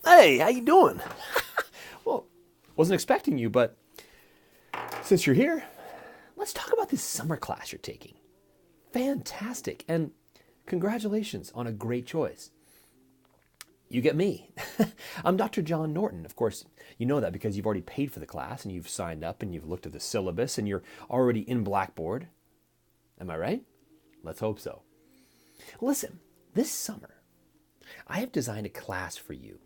Hey, how you doing? Well, wasn't expecting you, but since you're here, let's talk about this summer class you're taking. Fantastic, and congratulations on a great choice. You get me. I'm Dr. John Norton. Of course, you know that because you've already paid for the class and you've signed up and you've looked at the syllabus and you're already in Blackboard. Am I right? Let's hope so. Listen, this summer, I have designed a class for you.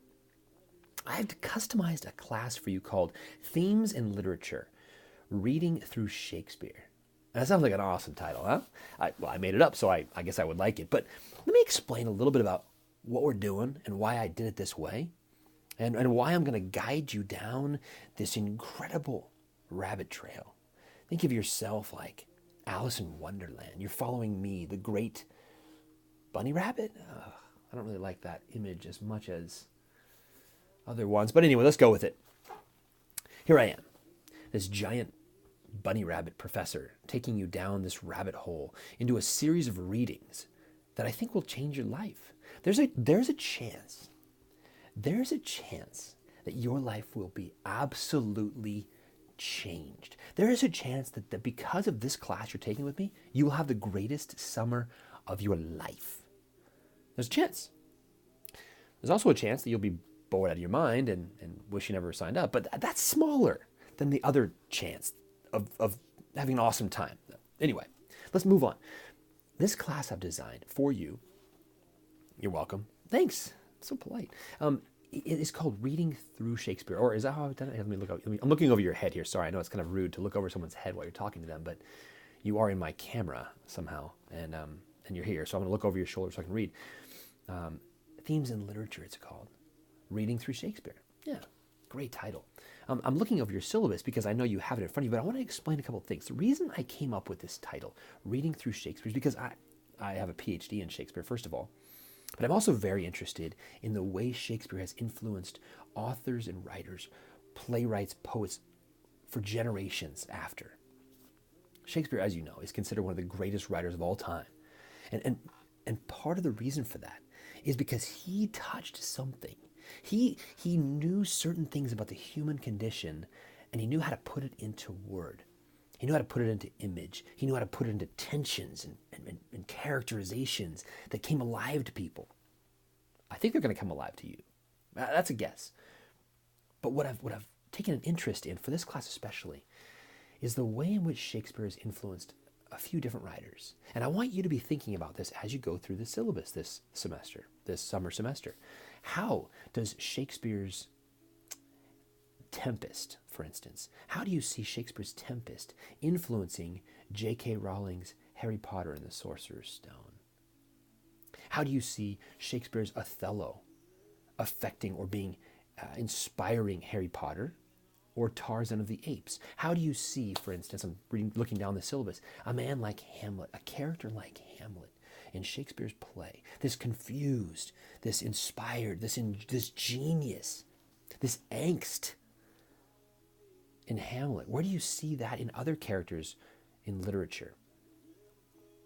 I have customized a class for you called Themes in Literature, Reading Through Shakespeare. That sounds like an awesome title, huh? I made it up, so I guess I would like it. But let me explain a little bit about what we're doing and why I did it this way, and why I'm going to guide you down this incredible rabbit trail. Think of yourself like Alice in Wonderland. You're following me, the great bunny rabbit. I don't really like that image as much as other ones. But anyway, let's go with it. Here I am, this giant bunny rabbit professor, taking you down this rabbit hole into a series of readings that I think will change your life. There's a chance that your life will be absolutely changed. There is a chance that because of this class you're taking with me, you will have the greatest summer of your life. There's a chance. There's also a chance that you'll be bored out of your mind and wish you never signed up, but that's smaller than the other chance of having an awesome time. Anyway, let's move on. This class I've designed for you, you're welcome. Thanks. So polite. It is called Reading Through Shakespeare, or is that how I've done it? Let me look. I'm looking over your head here. Sorry, I know it's kind of rude to look over someone's head while you're talking to them, but you are in my camera somehow, and you're here, so I'm going to look over your shoulder so I can read. Themes in Literature, it's called. Reading Through Shakespeare. Yeah, great title. I'm looking over your syllabus because I know you have it in front of you, but I want to explain a couple of things. The reason I came up with this title, Reading Through Shakespeare, is because I have a PhD in Shakespeare, first of all, but I'm also very interested in the way Shakespeare has influenced authors and writers, playwrights, poets for generations after. Shakespeare, as you know, is considered one of the greatest writers of all time. And part of the reason for that is because he touched something. He knew certain things about the human condition, and he knew how to put it into word. He knew how to put it into image. He knew how to put it into tensions and characterizations that came alive to people. I think they're going to come alive to you. That's a guess. But what I've taken an interest in, for this class especially, is the way in which Shakespeare has influenced a few different writers. And I want you to be thinking about this as you go through the syllabus this semester, this summer semester. How does Shakespeare's Tempest, for instance, how do you see Shakespeare's Tempest influencing J.K. Rowling's Harry Potter and the Sorcerer's Stone? How do you see Shakespeare's Othello affecting or being inspiring Harry Potter or Tarzan of the Apes? How do you see, for instance, looking down the syllabus, a man like Hamlet, a character like Hamlet in Shakespeare's play, this confused, this inspired, this genius, this angst in Hamlet? Where do you see that in other characters in literature?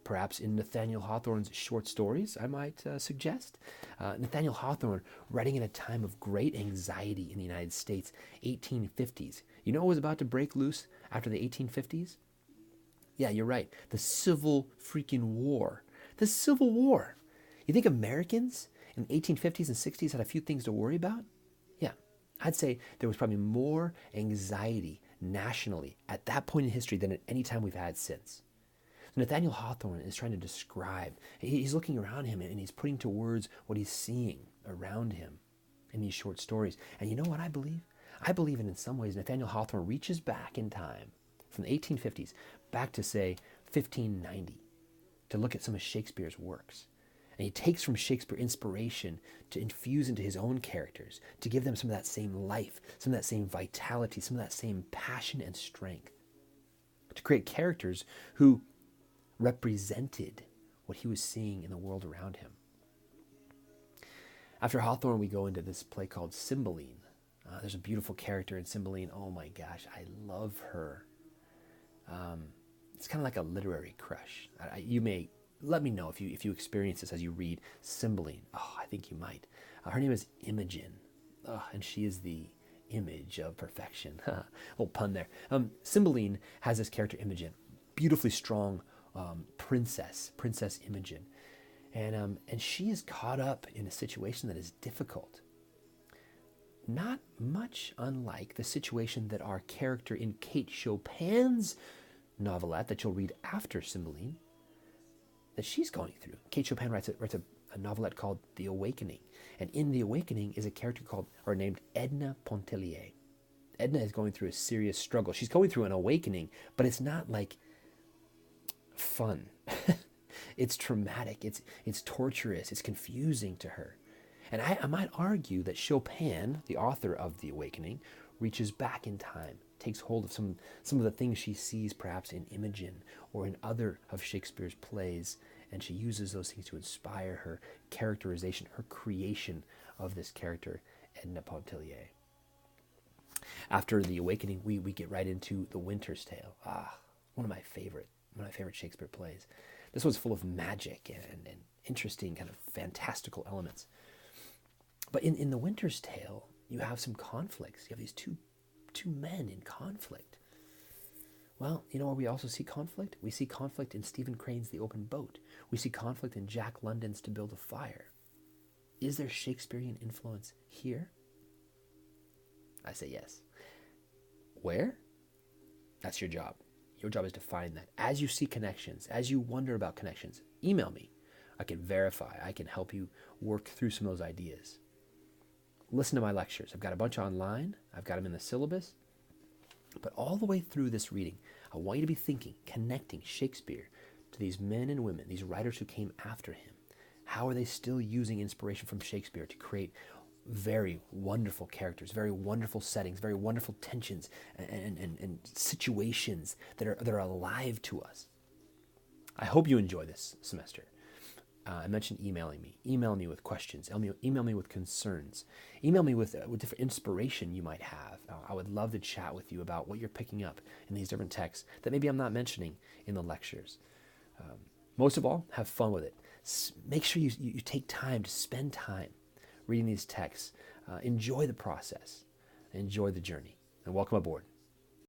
Perhaps in Nathaniel Hawthorne's short stories, I might suggest. Nathaniel Hawthorne, writing in a time of great anxiety in the United States, 1850s. You know what was about to break loose after the 1850s? Yeah, you're right. The Civil freaking War. The Civil War. You think Americans in the 1850s and 60s had a few things to worry about? Yeah, I'd say there was probably more anxiety nationally at that point in history than at any time we've had since. Nathaniel Hawthorne is trying to describe, he's looking around him and he's putting to words what he's seeing around him in these short stories. And you know what I believe? I believe that in some ways Nathaniel Hawthorne reaches back in time from the 1850s back to, say, 1590 to look at some of Shakespeare's works. And he takes from Shakespeare inspiration to infuse into his own characters, to give them some of that same life, some of that same vitality, some of that same passion and strength, to create characters who represented what he was seeing in the world around him. After Hawthorne, we go into this play called Cymbeline. There's a beautiful character in Cymbeline. Oh my gosh, I love her. It's kind of like a literary crush. You may let me know if you experience this as you read Cymbeline. Oh, I think you might. Her name is Imogen. and she is the image of perfection. Little pun there. Cymbeline has this character Imogen, beautifully strong princess Imogen, and she is caught up in a situation that is difficult. Not much unlike the situation that our character in Kate Chopin's novelette that you'll read after Cymbeline, that she's going through. Kate Chopin writes a novelette called The Awakening. And in The Awakening is a character named Edna Pontellier. Edna is going through a serious struggle. She's going through an awakening, but it's not like fun. It's traumatic. It's torturous. It's confusing to her. And I might argue that Chopin, the author of The Awakening, reaches back in time, takes hold of some of the things she sees perhaps in Imogen or in other of Shakespeare's plays, and she uses those things to inspire her characterization, her creation of this character, Edna Pontellier. After The Awakening, we get right into The Winter's Tale. One of my favorite Shakespeare plays. This one's full of magic and interesting kind of fantastical elements. But in The Winter's Tale, you have some conflicts. You have these two men in conflict. Well, you know where we also see conflict? We see conflict in Stephen Crane's The Open Boat. We see conflict in Jack London's To Build a Fire. Is there Shakespearean influence here? I say yes. Where? That's your job. Your job is to find that. As you see connections, as you wonder about connections, email me. I can verify. I can help you work through some of those ideas. Listen to my lectures. I've got a bunch online. I've got them in the syllabus. But all the way through this reading, I want you to be thinking, connecting Shakespeare to these men and women, these writers who came after him. How are they still using inspiration from Shakespeare to create very wonderful characters, very wonderful settings, very wonderful tensions and situations that are alive to us? I hope you enjoy this semester. I mentioned emailing me. Email me with questions. Email me with concerns. Email me with different inspiration you might have. I would love to chat with you about what you're picking up in these different texts that maybe I'm not mentioning in the lectures. Most of all, have fun with it. Make sure you take time to spend time reading these texts. Enjoy the process. Enjoy the journey. And welcome aboard.